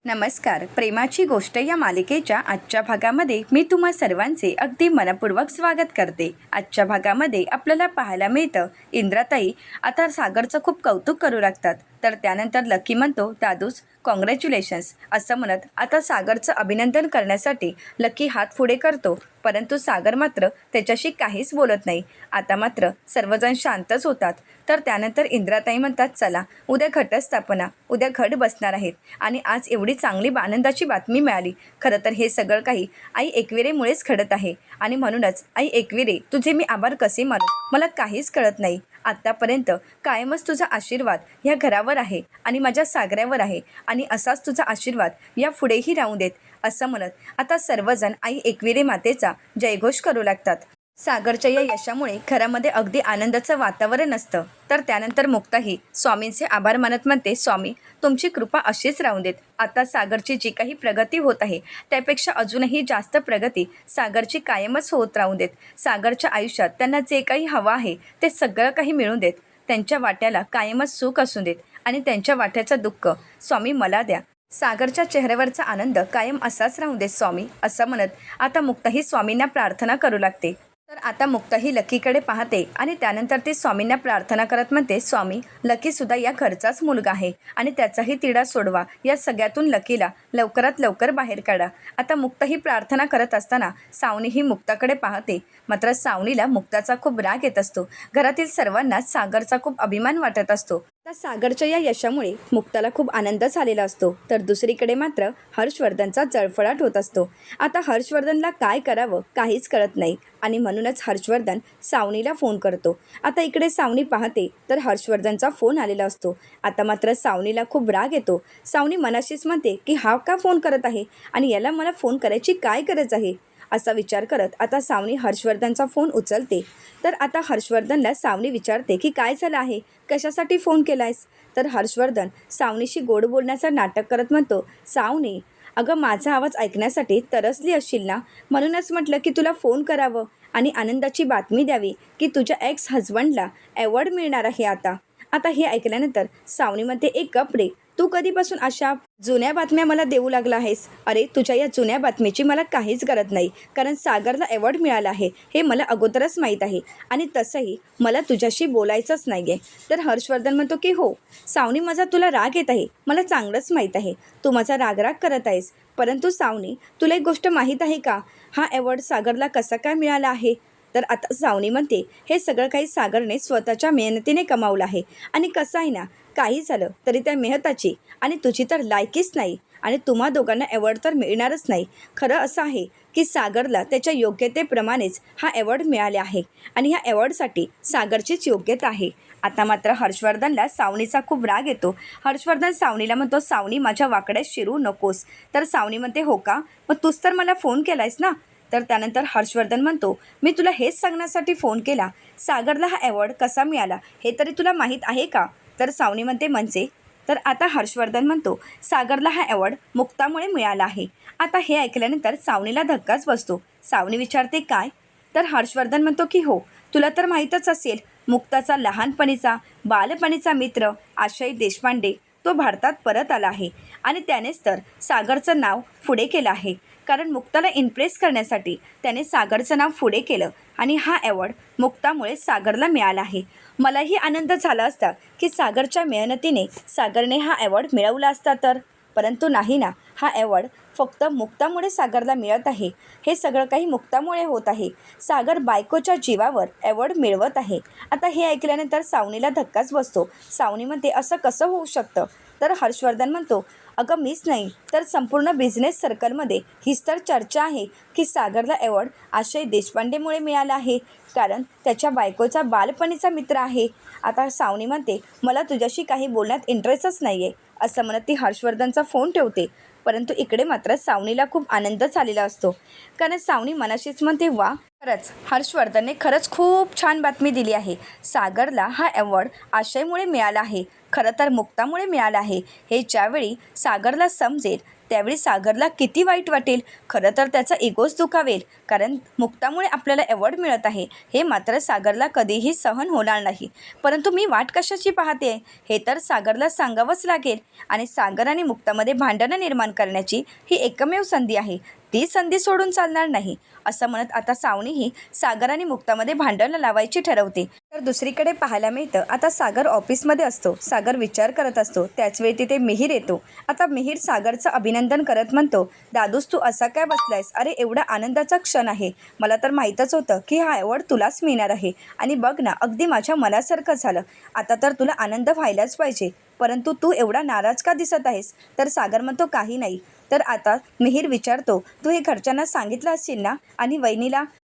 नमस्कार. प्रेमाची गोष्ट या मालिकेच्या आजच्या भागामध्ये मी तुम्हा सर्वांचे अगदी मनपूर्वक स्वागत करते. आजच्या भागामध्ये आपल्याला पाहायला मिळतं, इंद्राताई आता सागरचं खूप कौतुक करू लागतात. तर त्यानंतर लकी म्हणतो, दादूस कॉंग्रॅच्युलेशन्स असं म्हणत आता सागरचं अभिनंदन करण्यासाठी लकी हात पुढे करतो. परंतु सागर मात्र त्याच्याशी काहीच बोलत नाही. आता मात्र सर्वजण शांतच होतात. तर त्यानंतर इंद्राताई म्हणतात, चला उद्या घटस्थापना, उद्या घट बसणार आहेत आणि आज एवढी चांगली आनंदाची बातमी मिळाली. खरं तर हे सगळं काही आई एकविरेमुळेच घडत आहे आणि म्हणूनच आई एकविरे, तुझे मी आभार कसे मानू, मला काहीच कळत नाही. आत्तापर्यंत कायमच तुझा आशीर्वाद या घरावर आहे आणि माझ्या सागऱ्यावर आहे आणि असाच तुझा आशीर्वाद या पुढेही राहू देत असं म्हणत आता सर्वजण आई एकविरे मातेचा जयघोष करू लागतात. सागरच्या या यशामुळे घरामध्ये अगदी आनंदाचं वातावरण असतं. तर त्यानंतर मुक्ताही स्वामींचे आभार मानत म्हणते, स्वामी तुमची कृपा अशीच राहू देत. आता सागरची जी काही प्रगती होत आहे त्यापेक्षा अजूनही जास्त प्रगती सागरची कायमच होत राहू देत. सागरच्या आयुष्यात त्यांना जे काही हवं आहे ते सगळं काही मिळून देत. त्यांच्या वाट्याला कायमच सुख असू देत आणि त्यांच्या वाट्याचं दुःख स्वामी मला द्या. सागरच्या चेहऱ्यावरचा आनंद कायम असाच राहू देत स्वामी असं म्हणत आता मुक्ताही स्वामींना प्रार्थना करू लागते. तर आता मुक्ताही लकीकडे पाहते आणि त्यानंतर ती स्वामींना प्रार्थना करत म्हणते, स्वामी लकीसुद्धा या घरचाच मुलगा आहे आणि त्याचाही तिढा सोडवा. या सगळ्यातून लकीला लवकरात लवकर बाहेर काढा. आता मुक्ताही प्रार्थना करत असताना सावनीही मुक्ताकडे पाहते. मात्र सावनीला मुक्ताचा खूप राग येत असतो. घरातील सर्वांनाच सागरचा खूप अभिमान वाटत असतो. त्या सागरच्या या यशामुळे मुक्ताला खूप आनंद झालेला असतो. तर दुसरीकडे मात्र हर्षवर्धनचा जळफळाट होत असतो. आता हर्षवर्धनला काय करावं काहीच कळत नाही आणि म्हणूनच हर्षवर्धन सावनीला फोन करतो. आता इकडे सावनी पाहते तर हर्षवर्धनचा फोन आलेला असतो. आता मात्र सावनीला खूप राग येतो. सावनी मनाशीच म्हणते की हा का फोन करत आहे आणि याला मला फोन करायची काय गरज आहे असा विचार करत आता सावनी हर्षवर्धनचा फोन उचलते. तर आता हर्षवर्धनला सावनी विचारते की काय झालं आहे, कशासाठी फोन केलायस. तर हर्षवर्धन सावनीशी गोड बोलण्याचं नाटक करत म्हणतो, सावनी अगं माझा आवाज ऐकण्यासाठी तरसली असशील ना, म्हणूनच म्हटलं की तुला फोन करावं आणि आनंदाची बातमी द्यावी की तुझ्या एक्स हजबंडला अवॉर्ड मिळणार आहे. आता हे ऐकल्यानंतर सावनी म्हणते, एक गप रे, तू कधीपासून अशा जुन्या बातम्या मला देऊ लागला आहेस. अरे तुझ्या या जुन्या बातमीची मला काहीच गरज नाही, कारण सागरला अवॉर्ड मिळाला आहे हे मला अगोदरच माहीत आहे आणि तसंही मला तुझ्याशी बोलायचंच नाही आहे. तर हर्षवर्धन म्हणतो की हो सावनी, माझा तुला राग येत आहे, मला चांगलंच माहीत आहे, तू माझा राग करत आहेस. परंतु सावनी तुला एक गोष्ट माहीत आहे का, हा अवॉर्ड सागरला कसा काय मिळाला आहे. तर आता सावनी म्हणते, हे सगळं काही सागरने स्वतःच्या मेहनतीने कमावलं आहे आणि कसं आहे ना, काही झालं तरी त्या मेहनताची आणि तुझी तर लायकीच नाही आणि तुम्हा दोघांना अवॉर्ड तर मिळणारच नाही. खरं असं आहे की सागरला त्याच्या योग्यतेप्रमाणेच हा अवॉर्ड मिळाला आहे आणि ह्या अवॉर्डसाठी सागरचीच योग्यता आहे. आता मात्र हर्षवर्धनला सावनीचा खूप राग येतो. हर्षवर्धन सावनीला म्हणतो, सावनी माझ्या वाकड्यात शिरू नकोस. तर सावनी म्हणते, हो का, मग तूच तर मला फोन केलायस ना. तर त्यानंतर हर्षवर्धन म्हणतो, मी तुला हेच सांगण्यासाठी फोन केला, सागरला हा अवॉर्ड कसा मिळाला हे तरी तुला माहीत आहे का. तर सावनी म्हणते, म्हणजे. तर आता हर्षवर्धन म्हणतो, सागरला हा अवॉर्ड मुक्तामुळे मिळाला आहे. आता हे ऐकल्यानंतर सावनीला धक्काच बसतो. सावनी विचारते, काय. तर हर्षवर्धन म्हणतो की हो, तुला तर माहीतच असेल, मुक्ताचा लहानपणीचा बालपणीचा मित्र आशय देशपांडे तो भारतात परत आला आहे आणि त्यानेच तर सागरचं नाव पुढे केलं आहे. कारण मुक्ताला इम्प्रेस करण्यासाठी त्याने सागरचं नाव पुढे केलं आणि हा अवॉर्ड मुक्तामुळे सागरला मिळाला आहे. मलाही आनंद झाला असता की सागरच्या मेहनतीने सागरने हा अवॉर्ड मिळवला असता तर, परंतु नाही ना, हा अवॉर्ड फक्त मुक्तामुळे सागरला मिळत आहे. हे सगळं काही मुक्तामुळे होत आहे. सागर बायकोच्या जीवावर अवॉर्ड मिळवत आहे. आता हे ऐकल्यानंतर सावनीला धक्काच बसतो. सावनी म्हणते, असं कसं होऊ शकतं. तर हर्षवर्धन म्हणतो, अगं मीच नाही तर संपूर्ण बिझनेस सर्कलमध्ये हीच तर चर्चा आहे की सागरला अवॉर्ड आशय देशपांडेमुळे मिळाला आहे, कारण त्याच्या बायकोचा बालपणीचा मित्र आहे. आता सावनी म्हणते, मला तुझ्याशी काही बोलण्यात इंटरेस्टच नाही आहे असं म्हणत ती हर्षवर्धनचा फोन ठेवते. परंतु इकडे मात्र सावनीला खूप आनंद झालेला असतो, कारण सावनी मनाशीच म्हणते, वा खरंच हर्षवर्धनने खरंच खूप छान बातमी दिली आहे. सागरला हा अवॉर्ड आशयमुळे मिळाला आहे, खरं तर मुक्तामुळे मिळाला आहे. हे ज्यावेळी सागरला समजेल त्यावेळी सागरला किती वाईट वाटेल. खरं तर त्याचा इगोच दुखावेल, कारण मुक्तामुळे आपल्याला अवॉर्ड मिळत आहे हे मात्र सागरला कधीही सहन होणार नाही. परंतु मी वाट कशाची पाहते हे तर सागरला सांगावंच लागेल. आणि सागर आणि मुक्तामध्ये भांडणं निर्माण करण्याची ही एकमेव संधी आहे, ती संधी सोडून चालणार नाही. असं म्हणत आता सावनीही सागर आणि मुक्तामध्ये भांडणं लावायची ठरवते. तर दुसरीकडे पाहायला मिळतं आता सागर ऑफिसमध्ये असतो. सागर विचार करत असतो. त्याचवेळी तिथे मिहीर येतो. आता मिहीर सागरचं अभिनंदन करत म्हणतो, दादूस तू असा काय बसलायस? अरे एवढा आनंदाचा क्षण आहे. मला तर माहीतच होतं की हा अवॉर्ड तुलाच मिळणार आहे. आणि बघ ना, अगदी माझ्या मनासारखं झालं. आता तर तुला आनंद व्हायलाच पाहिजे. परंतु तू एवढा नाराज का दिसत आहेस? तर सागर म्हणतो, काही नाही. तर आता मिहीर विचारतो, तू हे घरच्यांना सांगितलं असशील ना? आणि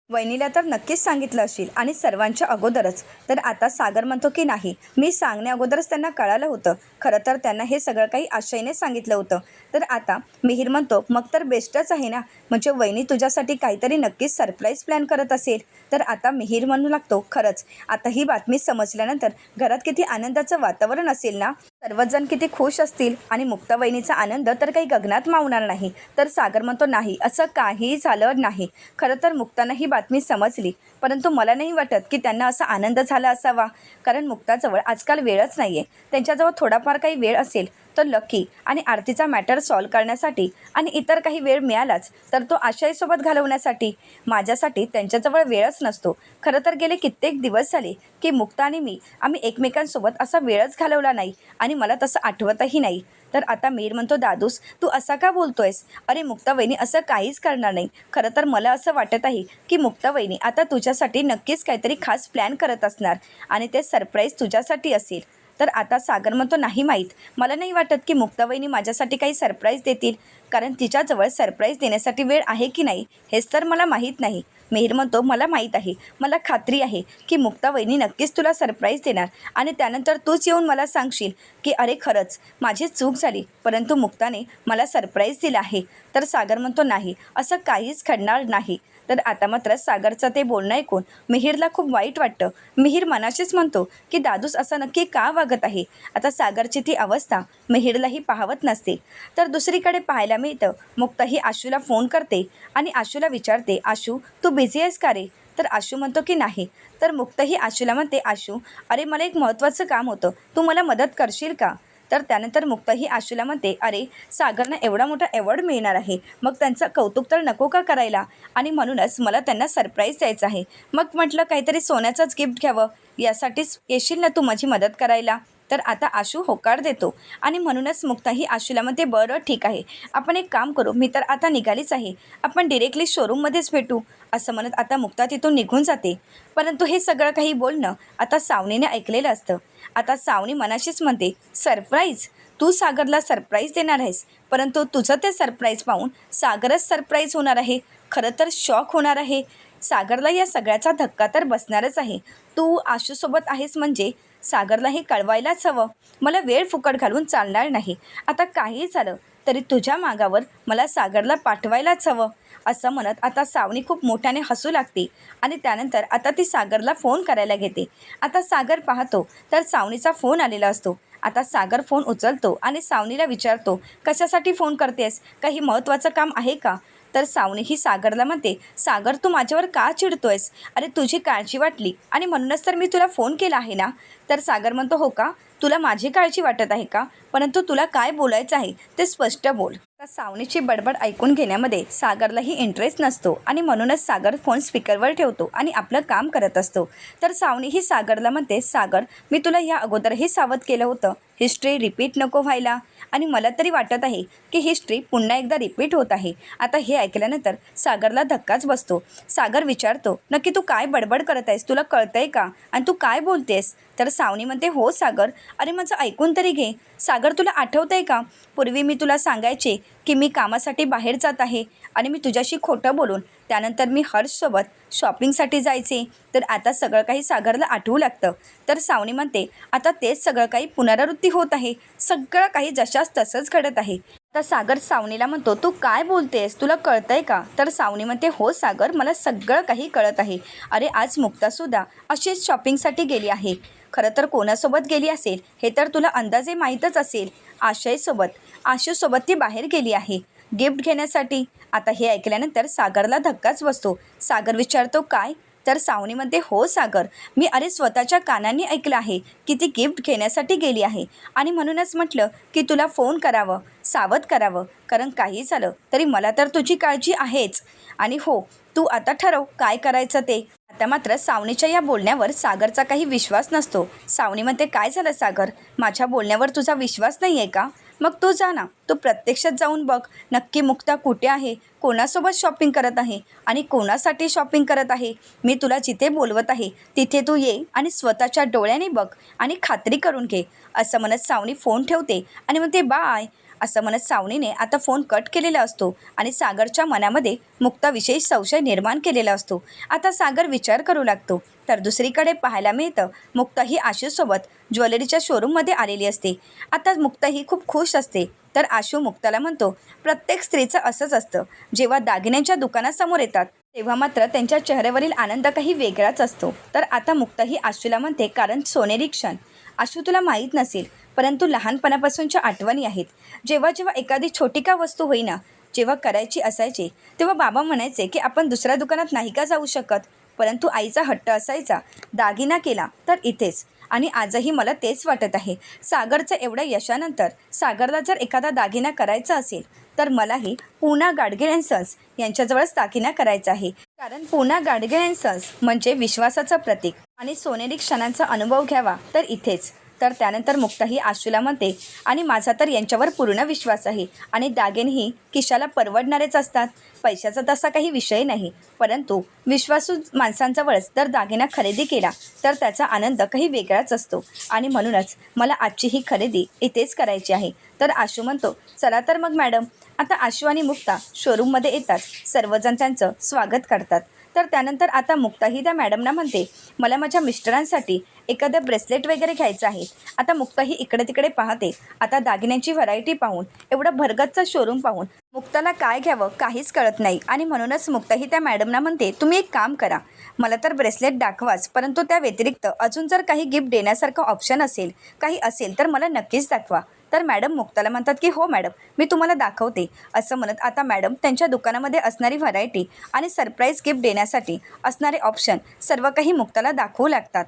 वहिनीला तर नक्कीच सांगितलं असेल, आणि सर्वांच्या अगोदरच. तर आता सागर म्हणतो की नाही, मी सांगण्या अगोदरच त्यांना कळालं होतं. खरं तर त्यांना हे सगळं काही आशयने सांगितलं होतं. तर आता मिहीर म्हणतो, मग तर बेस्टच आहे ना, म्हणजे वहिनी तुझ्यासाठी काहीतरी नक्कीच सरप्राईज प्लॅन करत असेल. तर आता मिहीर म्हणू लागतो, खरंच आता ही बातमी समजल्यानंतर घरात किती आनंदाचं वातावरण असेल ना, सर्वजण किती खुश असतील. आणि मुक्ता वहिनीचा आनंद तर काही गगनात मावणार नाही. तर सागर म्हणतो, नाही, असं काही झालं नाही. खरं तर मुक्तानं ही बातमी समजली, परंतु मला नाही वाटत की त्यांना असा आनंद झाला असावा, कारण मुक्ताजवळ आजकाल वेळच नाही आहे. त्यांच्याजवळ थोडाफार काही वेळ असेल तर लकी आणि आरतीचा मॅटर सॉल्व्ह करण्यासाठी, आणि इतर काही वेळ मिळालाच तर तो आशयसोबत घालवण्यासाठी. माझ्यासाठी त्यांच्याजवळ वेळच नसतो. खरं तर गेले कित्येक दिवस झाले की मुक्ता आणि आम्ही एकमेकांसोबत असा वेळच घालवला नाही, आणि मला तसं आठवतही नाही. तर आता मीर म्हणतो, दादूस तू असा का बोलतोयस? अरे मुक्ता वहिनी असं काहीच करणार नाही. खरं तर मला असं वाटत आहे की मुक्ता वहिनी आता तुझ्यासाठी नक्कीच काहीतरी खास प्लॅन करत असणार, आणि ते सरप्राईज तुझ्यासाठी असेल. तर आता सागर म्हणतो, नाही माहीत, मला नाही वाटत की मुक्ता वहिनी माझ्यासाठी काही सरप्राईज देतील, कारण तिच्याजवळ सरप्राईज देण्यासाठी वेळ आहे की नाही हेच तर मला माहीत नाही. मिहीर म्हणतो, मला माहीत आहे, मला खात्री आहे की मुक्ता वहिनी नक्कीच तुला सरप्राईज देणार, आणि त्यानंतर तूच येऊन मला सांगशील की अरे खरंच माझी चूक झाली, परंतु मुक्ताने मला सरप्राईज दिलं आहे. तर सागर म्हणतो, नाही, असं काहीच घडणार नाही. तर आता मात्र सागरचं ते बोलणं ऐकून मिहीरला खूप वाईट वाटतं. मिहीर मनाशीच म्हणतो की दादूस असं नक्की का वागत आहे? आता सागरची ती अवस्था मिहीरलाही पाहवत नसते. तर दुसरीकडे पाहायला मिळतं, मुक्ता ही आशूला फोन करते आणि आशूला विचारते, आशू तू बिझी आहेस का रे? तर आशू म्हणतो की नाही. तर मुक्ता ही आशूला म्हणते, आशू अरे मला एक महत्त्वाचं काम होतं, तू मला मदत करशील का? तर त्यानंतर मुक्ता ही आशूला म्हणते, अरे सागरना एवढा मोठा अवॉर्ड मिळणार आहे, मग त्यांचं कौतुक तर नको का करायला? आणि म्हणूनच मला त्यांना सरप्राईज द्यायचं आहे. मग म्हटलं काहीतरी सोन्याचंच गिफ्ट घ्यावं, यासाठीच येशील ना तू माझी मदत करायला? तर आता आशू होकार देतो, आणि म्हणूनच मुक्ता ही आशूला म्हणते, बरं ठीक आहे, आपण एक काम करू, मी तर आता निघालीच आहे, आपण डिरेक्टली शोरूममध्येच भेटू. असं म्हणत आता मुक्ता तिथून निघून जाते. परंतु हे सगळं काही बोलणं आता सावनीने ऐकलेलं असतं. आता सावनी मनाशीच म्हणते, सरप्राईज? तू सागरला सरप्राईज देणार आहेस, परंतु तुझं ते सरप्राईज पाहून सागरच सरप्राईज होणार आहे. खरं तर शॉक होणार आहे. सागरला या सगळ्याचा धक्का तर बसणारच आहे. तू आशूसोबत आहेस म्हणजे सागरला हे कळवायलाच हवं. मला वेळ फुकट घालून चालणार नाही. आता काही झालं तरी तुझ्या मागावर मला सागरला पाठवायलाच हवं. असं म्हणत आता सावनी खूप मोठ्याने हसू लागते, आणि त्यानंतर आता ती सागरला फोन करायला घेते. आता सागर पाहतो तर सावनीचा फोन आलेला असतो. आता सागर फोन उचलतो आणि सावनीला विचारतो, कशासाठी फोन करतेस? काही महत्त्वाचं काम आहे का? तर सावनी ही सागरला म्हणते, सागर तू माझ्यावर का चिडतोयस? अरे तुझी काळजी वाटली आणि म्हणूनच तर मी तुला फोन केला आहे ना. तर सागर म्हणतो, हो का, तुला माझी काळजी वाटत आहे का? परंतु तुला काय बोलायचं आहे ते स्पष्ट बोल. तर सावनीची बडबड ऐकून घेण्यामध्ये सागरलाही इंटरेस्ट नसतो, आणि म्हणूनच सागर फोन स्पीकरवर ठेवतो आणि आपलं काम करत असतो. तर सावनी ही सागरला म्हणते, सागर मी तुला या अगोदरही सावध केलं होतं, हिस्ट्री रिपीट नको व्हायला, आणि मला तरी वाटत आहे की हिस्ट्री पुन्हा एकदा रिपीट होत आहे. आता हे ऐकल्यानंतर सागरला धक्काच बसतो. सागर विचारतो, नक्की तू काय बडबड करत आहेस? तुला कळतंय का? आणि तू काय बोलतेस? तर सावनी म्हणते, हो सागर, अरे माझं ऐकून तरी घे. सागर तुला आठवतंय का, पूर्वी मी तुला सांगायचे की मी कामासाठी बाहेर जात आहे, आणि मी तुझ्याशी खोटं बोलून त्यानंतर मी हर्षसोबत शॉपिंगसाठी जायचे. तर आता सगळं काही सागरला आठवू लागतं. तर सावनी म्हणते, आता तेच सगळं काही पुनरावृत्ती होत आहे, सगळं काही जशास तसंच घडत आहे. तर सागर सावनीला म्हणतो, तू काय बोलतेस? तुला कळतंय का? तर सावनी म्हणते, हो सागर, मला सगळं काही कळत आहे. अरे आज मुक्तासुद्धा अशीच शॉपिंगसाठी गेली आहे. खरं तर कोणासोबत गेली असेल हे तर तुला अंदाजे माहीतच असेल. आशयसोबत. आशूसोबत ती बाहेर गेली आहे गिफ्ट घेण्यासाठी. आता हे ऐकल्यानंतर सागरला धक्काच बसतो. सागर विचारतो काय? तर सावनी म्हणते हो सागर, मी स्वतःच्या कानांनी ऐकलं आहे की ती गिफ्ट घेण्यासाठी गेली आहे आणि म्हणूनच म्हटलं की तुला फोन करावं, सावध करावं, कारण काही झालं तरी मला तर तुझी काळजी आहेच. आणि हो, तू आता ठरव काय करायचं ते. आता मात्र सावनीच्या या बोलण्यावर सागरचा काही विश्वास नसतो. सावनी म्हणते काय झालं सागर, माझ्या बोलण्यावर तुझा विश्वास नाही आहे का? मग तू जा ना, तू प्रत्यक्षात जाऊन बघ नक्की मुक्ता कुठे आहे, कोणासोबत शॉपिंग करत आहे आणि कोणासाठी शॉपिंग करत आहे. मी तुला जिथे बोलवत आहे तिथे तू ये आणि स्वतःच्या डोळ्याने बघ आणि खात्री करून घे. असं म्हणत सावनी फोन ठेवते आणि म्हणते बाय. असं म्हणत सावनीने आता फोन कट केलेला असतो आणि सागरच्या मनामध्ये मुक्ताविषयी संशय निर्माण केलेला असतो. आता सागर विचार करू लागतो. तर दुसरीकडे पाहायला मिळतं मुक्ता ही आशूसोबत ज्वेलरीच्या शोरूममध्ये आलेली असते. आता मुक्ता ही खूप खुश असते. तर आशू मुक्ताला म्हणतो प्रत्येक स्त्रीचं असंच असतं, जेव्हा दागिन्यांच्या दुकानासमोर येतात तेव्हा मात्र त्यांच्या चेहऱ्यावरील आनंद काही वेगळाच असतो. तर आता मुक्ता ही आशूला म्हणते कारण सोनेरी क्षण आशू तुला माहीत नसेल परंतु लहानपणापासूनच्या आठवणी आहेत. जेव्हा जेव्हा एखादी छोटी का वस्तू होईना जेव्हा करायची असायची तेव्हा बाबा म्हणायचे की आपण दुसऱ्या दुकानात नाही का जाऊ शकत, परंतु आईचा हट्ट असायचा दागिना केला तर इथेच. आणि आजही मला तेच वाटत आहे. सागरचं एवढ्या यशानंतर सागरला जर एखादा दागिना करायचा असेल तर मलाही पूना गाडगीळ अँड सन्स यांच्याजवळच दागिना करायचा आहे. कारण पूना गाडगीळ अँड सन्स म्हणजे विश्वासाचं प्रतीक आणि सोनेरी क्षणांचा अनुभव घ्यावा तर इथेच. तर त्यानंतर मुक्ताही आशूला म्हणते आणि माझा तर यांच्यावर पूर्ण विश्वास आहे आणि दागिनेही खिशाला परवडणारेच असतात. पैशाचा तसा काही विषय नाही, परंतु विश्वासू माणसांजवळच जर दागिना खरेदी केला तर त्याचा आनंद काही वेगळाच असतो आणि म्हणूनच मला आजची ही खरेदी इथेच करायची आहे. तर आशू म्हणतो चला तर मग मॅडम. आता आशू आणि मुक्ता शोरूममध्ये येतात. सर्वजण त्यांचं स्वागत करतात. तर त्यानंतर आता मुक्ताही त्या मॅडमना म्हणते मला माझ्या मिस्टरांसाठी एखादं ब्रेसलेट वगैरे घ्यायचं आहे. आता मुक्ताही इकडे तिकडे पाहते. आता दागिन्यांची व्हरायटी पाहून एवढं भरगतचं शोरूम पाहून मुक्ताला काय घ्यावं काहीच कळत नाही आणि म्हणूनच मुक्ताही त्या मॅडमना म्हणते तुम्ही एक काम करा, मला तर ब्रेसलेट दाखवाच, परंतु त्या व्यतिरिक्त अजून जर काही गिफ्ट देण्यासारखं ऑप्शन असेल काही असेल तर मला नक्कीच दाखवा. तर मॅडम मुक्ताला म्हणतात की हो मॅडम मी तुम्हाला दाखवते. असं म्हणत आता मॅडम त्यांच्या दुकानामध्ये असणारी व्हरायटी आणि सरप्राईज गिफ्ट देण्यासाठी असणारे ऑप्शन सर्व काही मुक्ताला दाखवू लागतात.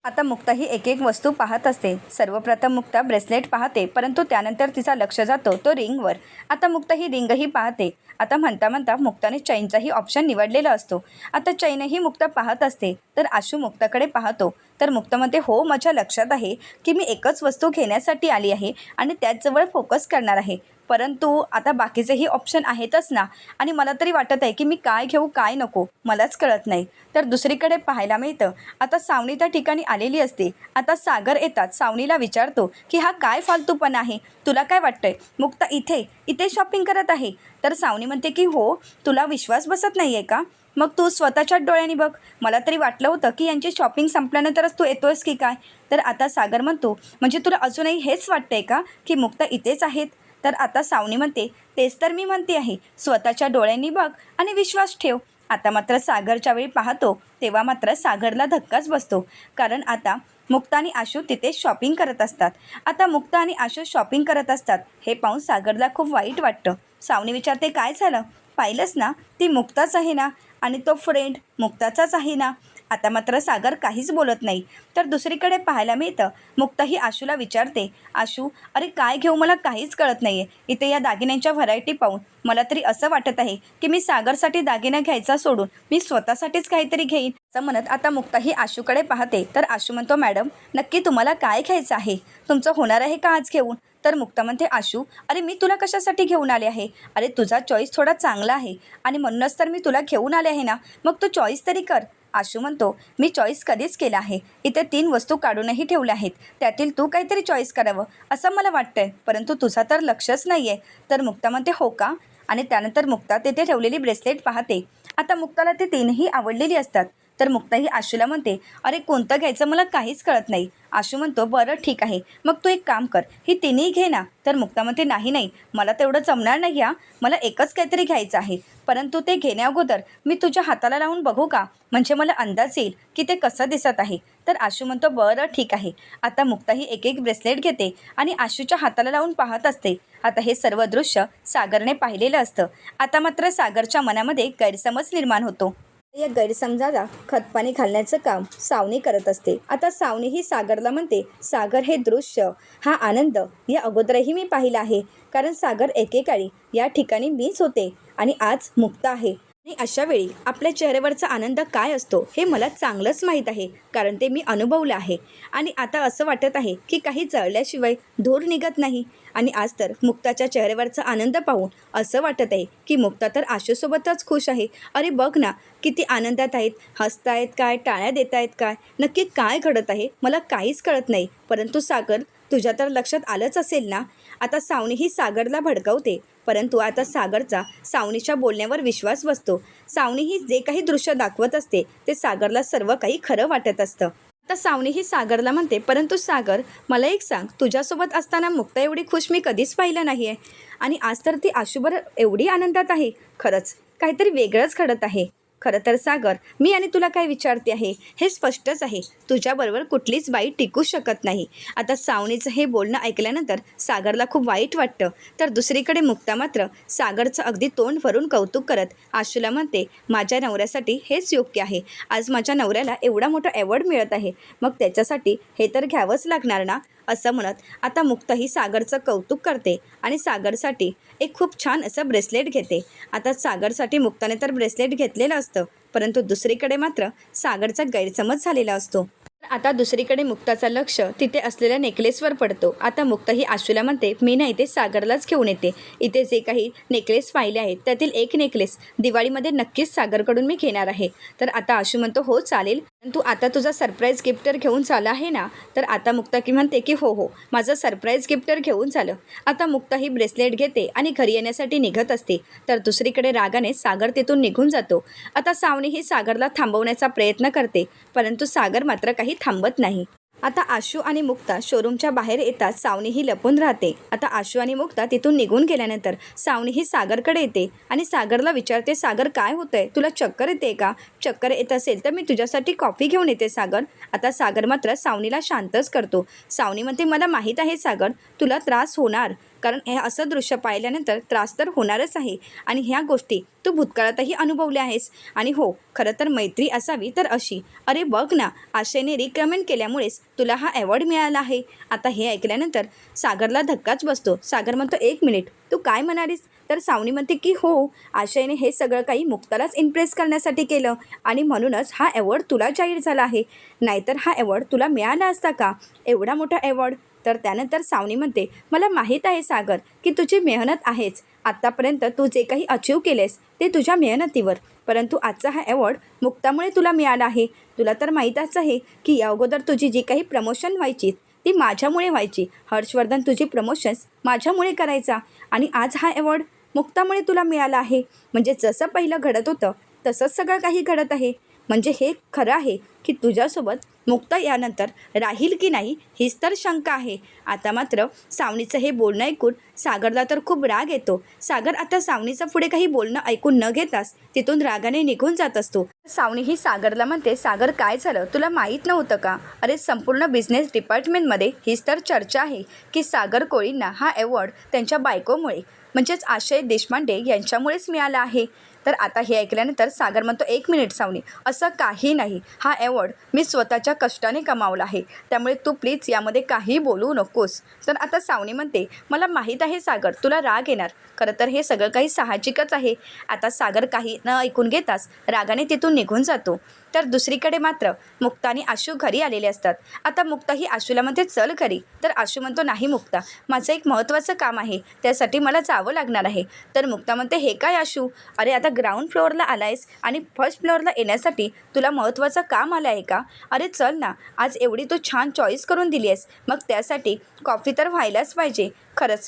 आता मुक्ता ही एक एक वस्तू पाहत असते. सर्वप्रथम मुक्ता ब्रेसलेट पाहते, परंतु त्यानंतर तिचा लक्ष जातो तो रिंगवर. आता मुक्ता ही रिंगही पाहते. आता म्हणता म्हणता मुक्ताने चैनचाही ऑप्शन निवडलेला असतो. आता चैनही मुक्ता पाहत असते. तर आशू मुक्ताकडे पाहतो. तर मुक्ता म्हणते हो माझ्या लक्षात आहे की मी एकच वस्तू घेण्यासाठी आली आहे आणि त्याचजवळ फोकस करणार आहे, परंतु आता बाकीचेही ऑप्शन आहेतच ना आणि मला तरी वाटत आहे की मी काय घेऊ काय नको मलाच कळत नाही. तर दुसरीकडे पाहायला मिळतं आता सावनी त्या ठिकाणी आलेली असते. आता सागर येतात. सावनीला विचारतो की हा काय फालतूपणा आहे, तुला काय वाटतंय मुक्ता इथे शॉपिंग करत आहे. तर सावनी म्हणते की हो तुला विश्वास बसत नाही आहे का, मग तू स्वतःच्याच डोळ्यांनी बघ, मला तरी वाटलं होतं की यांची शॉपिंग संपल्यानंतरच तू येतोयस की काय. तर आता सागर म्हणतो म्हणजे तुला अजूनही हेच वाटतंय का की मुक्ता इथेच आहेत. तर आता सावनी म्हणते तेच तर मी म्हणते आहे, स्वतःच्या डोळ्यांनी बघ आणि विश्वास ठेव. आता मात्र सागरच्या वेळी पाहतो तेव्हा मात्र सागरला धक्काच बसतो, कारण आता मुक्ता आणि आशू तिथे शॉपिंग करत असतात. आता मुक्ता आणि आशू शॉपिंग करत असतात हे पाहून सागरला खूप वाईट वाटतं. सावनी विचारते काय झालं, पाहिलंच ना ती मुक्ताच आहे ना आणि तो फ्रेंड मुक्ताचाच आहे ना. आता मात्र सागर काहीच बोलत नाही. तर दुसरीकडे पाहायला मिळतं मुक्ता ही आशूला विचारते आशू अरे काय घेऊ मला काहीच कळत नाही आहे. इथे या दागिन्यांच्या व्हरायटी पाहून मला तरी असं वाटत आहे की मी सागरसाठी दागिना घ्यायचा सोडून मी स्वतःसाठीच काहीतरी घेईन. असं म्हणत आता मुक्ता ही आशूकडे पाहते. तर आशू म्हणतो मॅडम नक्की तुम्हाला काय घ्यायचं आहे, तुमचं होणार आहे का आज घेऊन. तर मुक्ता म्हणते आशू अरे मी तुला कशासाठी घेऊन आले आहे, अरे तुझा चॉईस थोडा चांगला आहे आणि म्हणूनच तर मी तुला घेऊन आले आहे ना, मग तू चॉईस तरी कर. आशू म्हणतो मी चॉईस कधीच केला आहे, इथे 3 वस्तू काढूनही ठेवल्या आहेत, त्यातील तू काहीतरी चॉईस करावं असं मला वाटतंय, परंतु तुझा तर लक्षच नाही आहे. तर मुक्ता म्हणते हो का, आणि त्यानंतर मुक्ता तेथे ठेवलेली ब्रेसलेट पाहते. आता मुक्ताला ते 3ही आवडलेली असतात. तर मुक्ता ही आशूला म्हणते, अरे कोणतं घ्यायचं मला काहीच कळत नाही. आशू म्हणतो, बरं ठीक आहे, मग तू एक काम कर, ही तिन्ही घे ना. तर मुक्ता म्हणते, नाही नाही, मला तेवढं जमणार नाही हा, मला एकच काहीतरी घ्यायचं आहे. परंतु ते घेण्याअगोदर मी तुझ्या हाताला लावून बघू का, म्हणजे मला अंदाज येईल की ते कसं दिसत आहे. तर आशू म्हणतो, बरं ठीक आहे. आता मुक्ता ही एक एक ब्रेसलेट घेते आणि आशूच्या हाताला लावून पाहत असते. आता हे सर्व दृश्य सागरने पाहिलेलं असतं. आता मात्र सागरच्या मनामध्ये गैरसमज निर्माण होतो. या गैरसमजाला खतपाणी घालण्याचं काम सावनी करत असते. आता सावनी ही सागरला म्हणते, सागर हे दृश्य, हा आनंद या अगोदरही मी पाहिला आहे. कारण सागर एकेकाळी या ठिकाणी मीच होते आणि आज मुक्ता आहे. आणि अशा वेळी आपल्या चेहऱ्यावरचा आनंद काय असतो हे मला चांगलंच माहीत आहे, कारण ते मी अनुभवलं आहे. आणि आता असं वाटत आहे की काही जळल्याशिवाय धूर निघत नाही. आणि आज तर मुक्ताच्या चेहऱ्यावरचा आनंद पाहून असं वाटत आहे की मुक्ता तर आशूसोबतच खुश आहे. अरे बघ ना, किती आनंदात आहेत, हसतायत काय, टाळ्या देत आहेत काय, नक्की काय घडत आहे मला काहीच कळत नाही. परंतु सागर, तुझ्या तर लक्षात आलंच असेल ना. आता सावनी ही सागरला भडकवते, परंतु आता सागरचा सावनीच्या बोलण्यावर विश्वास बसतो. सावनी ही जे काही दृश्य दाखवत असते ते सागरला सर्व काही खरं वाटत असतं. आता सावनी ही सागरला म्हणते, परंतु सागर, मला एक सांग, तुझ्यासोबत असताना मुक्ता एवढी खुश मी कधीच पाहिलं नाही आहे. आणि आज तर ती आशूबर एवढी आनंदात आहे. खरंच काहीतरी वेगळंच घडत आहे. खरं तर सागर, मी आणि तुला काय विचारते आहे हे स्पष्टच आहे, तुझ्याबरोबर कुठलीच बाई टिकू शकत नाही. आता सावनीचं हे बोलणं ऐकल्यानंतर सागरला खूप वाईट वाटतं. तर दुसरीकडे मुक्ता मात्र सागरचं अगदी तोंड भरून कौतुक करत आशूला म्हणते, माझ्या नवऱ्यासाठी हेच योग्य आहे. आज माझ्या नवऱ्याला एवढा मोठा अवॉर्ड मिळत आहे, मग त्याच्यासाठी हे तर घ्यावंच लागणार ना. असं म्हणत आता मुक्ता ही सागरचं कौतुक करते आणि सागरसाठी एक खूप छान असं ब्रेसलेट घेते. आता सागरसाठी मुक्ताने तर ब्रेसलेट घेतलेलं असतं, परंतु दुसरीकडे मात्र सागरचा गैरसमज झालेला असतो. आता दुसरीकडे मुक्ताचं लक्ष तिथे असलेल्या नेकलेसवर पडतो. आता मुक्ता ही आशूला म्हणते, मी नाही ते सागरलाच घेऊन येते. इथे जे काही नेकलेस पाहिले आहेत त्यातील एक नेकलेस दिवाळीमध्ये नक्कीच सागरकडून मी घेणार आहे. तर आता आशू म्हणतो, हो चालेल, तू आता तुझा सरप्राईज गिफ्ट तर घेऊन झाला आहे ना. तर आता मुक्ता की म्हणते की हो, माझं सरप्राईज गिफ्ट तर घेऊन झालं. आता मुक्ता ही ब्रेसलेट घेते आणि घरी येण्यासाठी निघत असते. तर दुसरीकडे रागाने सागर तिथून निघून जातो. आता सावनी ही सागरला थांबवण्याचा प्रयत्न करते, परंतु सागर मात्र काही थांबत नाही. आता आशू आणि मुक्ता शोरूमच्या बाहेर येतात. सावनी ही लपून राहते. आता आशू आणि मुक्ता तिथून निघून गेल्यानंतर सावनी ही सागरकडे येते आणि सागरला विचारते, सागर काय होतंय, तुला चक्कर येते का? चक्कर येत असेल तर मी तुझ्यासाठी कॉफी घेऊन येते सागर. आता सागर मात्र सावनीला शांतच करतो. सावनी म्हणते, मला माहीत आहे सागर, तुला त्रास होणार, कारण हे असं दृश्य पाहिल्यानंतर त्रास तर होणारच आहे आणि ह्या गोष्टी तू भूतकाळातही अनुभवल्या आहेस. आणि हो, खरं तर मैत्री असावी तर अशी. अरे बघ ना, आशेने रिकमेंड केल्यामुळेच तुला हा अवॉर्ड मिळाला आहे. आता हे ऐकल्यानंतर सागरला धक्काच बसतो. सागर म्हणतो, एक मिनिट, तू काय म्हणालीस? तर सावनी म्हणते की हो, आशयने हे सगळं काही मुक्तालाच इम्प्रेस करण्यासाठी केलं आणि म्हणूनच हा अवॉर्ड तुला जाहीर झाला आहे. नाहीतर हा अवॉर्ड तुला मिळाला असता का, एवढा मोठा अवॉर्ड? तर त्यानंतर सावनी म्हणते, मला माहीत आहे सागर की तुझी मेहनत आहेच. आत्तापर्यंत तू जे काही अचीव केलेस ते तुझ्या मेहनतीवर, परंतु आजचा हा अवॉर्ड मुक्तामुळे तुला मिळाला आहे. तुला तर माहीतच आहे की या अगोदर तुझी जी काही प्रमोशन व्हायची ती माझ्यामुळे व्हायची. हर्षवर्धन तुझी प्रमोशन्स माझ्यामुळे करायचा आणि आज हा अवॉर्ड मुक्तामुळे तुला मिळाला आहे. म्हणजे जसं पहिलं घडत होतं तसंच सगळं काही घडत आहे. म्हणजे हे खरं आहे की तुझ्यासोबत मुक्ता यानंतर राहील की नाही हीच तर शंका आहे. आता मात्र सावनीचं हे बोलणं ऐकून सागरला तर खूप राग येतो. सागर आता सावनीचं पुढे काही बोलणं ऐकून न घेताच तिथून रागाने निघून जात असतो. सावनी ही सागरला म्हणते, सागर काय झालं, तुला माहीत नव्हतं का? अरे संपूर्ण बिझनेस डिपार्टमेंटमध्ये हीच तर चर्चा आहे की सागर कोळींना हा अवॉर्ड त्यांच्या बायकोमुळे म्हणजेच आशय देशपांडे यांच्यामुळेच मिळाला आहे. तर आता हे ऐकल्यानंतर सागर म्हणतो, एक मिनिट सावनी, असं काही नाही, हा अवॉर्ड मी स्वतःच्या कष्टाने कमावला आहे, त्यामुळे तू प्लीज यामध्ये काही बोलू नकोस. तर आता सावनी म्हणते, मला माहीत आहे सागर, तुला राग येणार, खरं तर हे सगळं काही साहजिकच आहे. आता सागर काही न ऐकून घेताच रागाने तिथून निघून जातो. तर दुसरीकडे मात्र मुक्ता आणि आशू घरी आलेले असतात. आता मुक्ता ही आशूला म्हणते, चल घरी. तर आशू म्हणतो, नाही मुक्ता, माझं एक महत्त्वाचं काम आहे, त्यासाठी मला जावं लागणार आहे. तर मुक्ता म्हणते, हे काय आशू, अरे आता ग्राउंड फ्लोअरला आला आहेस आणि फर्स्ट फ्लोअरला येण्यासाठी तुला महत्त्वाचं काम आलं आहे का? अरे चल ना, आज एवढी तू छान चॉईस करून दिली आहेस, मग त्यासाठी कॉफी तर व्हायलाच पाहिजे.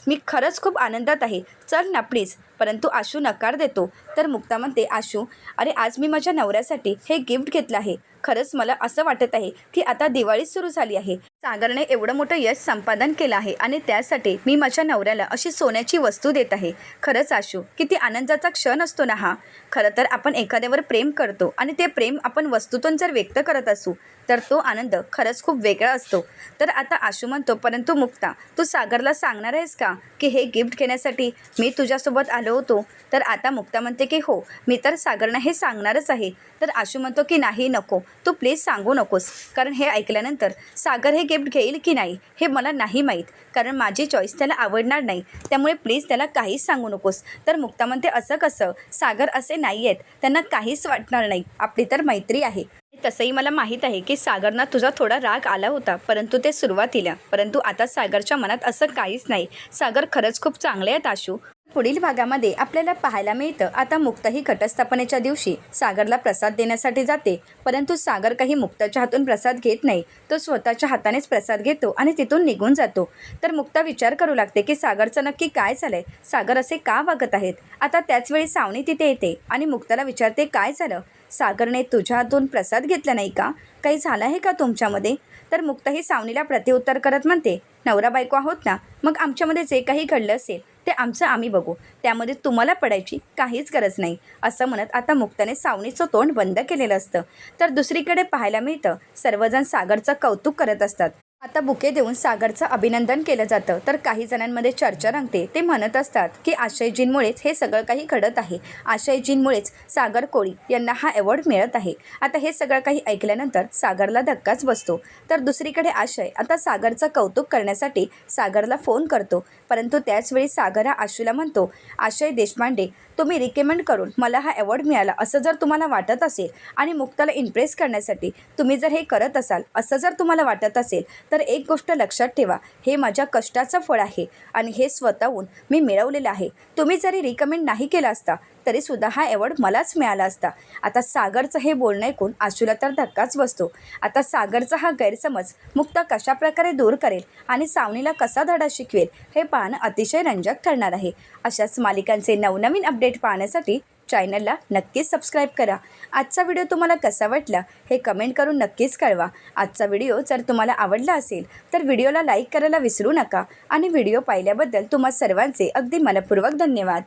मी खरंच खूप आनंदात आहे. चल ना प्लीज. परंतु आशू नकार देतो. तर मुक्ता म्हणते, आशू, अरे आज मी माझ्या नवऱ्यासाठी हे गिफ्ट घेतलं आहे. खरंच मला असं वाटत आहे की आता दिवाळी सुरू झाली आहे. सागरने एवढं मोठं यश संपादन केलं आहे आणि त्यासाठी मी माझ्या नवऱ्याला अशी सोन्याची वस्तू देत आहे. खरंच आशू, किती आनंदाचा क्षण असतो ना हा. खरं तर आपण एखाद्यावर प्रेम करतो आणि ते प्रेम आपण वस्तूतून जर व्यक्त करत असू तर तो आनंद खरंच खूप वेगळा असतो. तर आता आशू म्हणतो, परंतु मुक्ता, तू सागरला सांगणार आहेस का की हे गिफ्ट घेण्यासाठी मी तुझ्यासोबत आलो होतो? तर आता मुक्ता म्हणते की हो, मी तर सागरना हे सांगणारच आहे. तर आशू म्हणतो की नाही, नको, तू प्लीज सांगू नकोस, कारण हे ऐकल्यानंतर सागर हे गिफ्ट घेईल की नाही हे मला नाही माहीत, कारण माझी चॉईस त्याला आवडणार नाही. त्यामुळे प्लीज त्याला काहीच सांगू नकोस. तर मुक्ता म्हणते, असं कसं? सागर असे नाही आहेत, त्यांना काहीच वाटणार नाही, आपली तर मैत्री आहे. तसंही मला माहीत आहे की सागरना तुझा थोडा राग आला होता, परंतु ते सुरुवातीला, परंतु आता सागरच्या मनात असं काहीच नाही. सागर खरंच खूप चांगले आहेत आशू. पुढील भागामध्ये आपल्याला पाहायला मिळतं, आता मुक्ता ही घटस्थापनेच्या दिवशी सागरला प्रसाद देण्यासाठी जाते, परंतु सागर काही मुक्ताच्या हातून प्रसाद घेत नाही. तो स्वतःच्या हातानेच प्रसाद घेतो आणि तिथून निघून जातो. तर मुक्ता विचार करू लागते की सागरचं नक्की काय झालंय, सागर असे का वागत आहेत. आता त्याचवेळी सावनी तिथे येते आणि मुक्ताला विचारते, काय झालं? सागरने तुझ्या हातून प्रसाद घेतला नाही का? काही झालं आहे का तुमच्यामध्ये? तर मुक्ता ही सावनीला प्रत्युत्तर करत म्हणते, नवरा बायको आहोत ना, मग आमच्यामध्ये जे काही घडलं असेल ते आमचं आम्ही बघू, त्यामध्ये तुम्हाला पडायची काहीच गरज नाही, असं म्हणत आता मुक्ताने सावनीचं तोंड बंद केलेलं असतं. तर दुसरीकडे पाहायला मिळतं, सर्वजण सागरचं कौतुक करत असतात. आता बुके देऊन सागरचं अभिनंदन केलं जातं. तर काही जणांमध्ये चर्चा रंगते. ते म्हणत असतात की आशयजींमुळेच हे सगळं काही घडत आहे, आशयजींमुळेच सागर कोळी यांना हा अवॉर्ड मिळत आहे. आता हे सगळं काही ऐकल्यानंतर सागरला धक्काच बसतो. तर दुसरीकडे आशय आता सागरचं कौतुक करण्यासाठी सागरला फोन करतो, परंतु त्याचवेळी सागर हा आशूला म्हणतो, आशय देशपांडे, तुम्ही रिकमेंड करून मला हा अवॉर्ड मिळाला असं जर तुम्हाला वाटत असेल आणि मुक्ताला इम्प्रेस करण्यासाठी तुम्ही जर हे करत असाल, असं जर तुम्हाला वाटत असेल, तर एक गोष्ट लक्षात ठेवा, हे माझ्या कष्टाचं फळ आहे आणि हे स्वतःहून मी मिळवलेलं आहे. तुम्ही जरी रिकमेंड नाही केला असता तरीसुद्धा हा अवॉर्ड मलाच मिळाला असता. आता सागरचं हे बोलणं ऐकून आशूला तर धक्काच बसतो. आता सागरचा हा गैरसमज मुक्ता कशाप्रकारे दूर करेल आणि सावनीला कसा धडा शिकवेल हे पाहणं अतिशय रंजक ठरणार आहे. अशाच मालिकांचे नवनवीन अपडेट पाहण्यासाठी चॅनलला नक्कीच सबस्क्राईब करा. आजचा व्हिडिओ तुम्हाला कसा वाटला हे कमेंट करून नक्कीच कळवा. आजचा व्हिडिओ जर तुम्हाला आवडला असेल तर व्हिडिओला लाईक करायला विसरू नका आणि व्हिडिओ पाहिल्याबद्दल तुम्हा सर्वांचे अगदी मनपूर्वक धन्यवाद.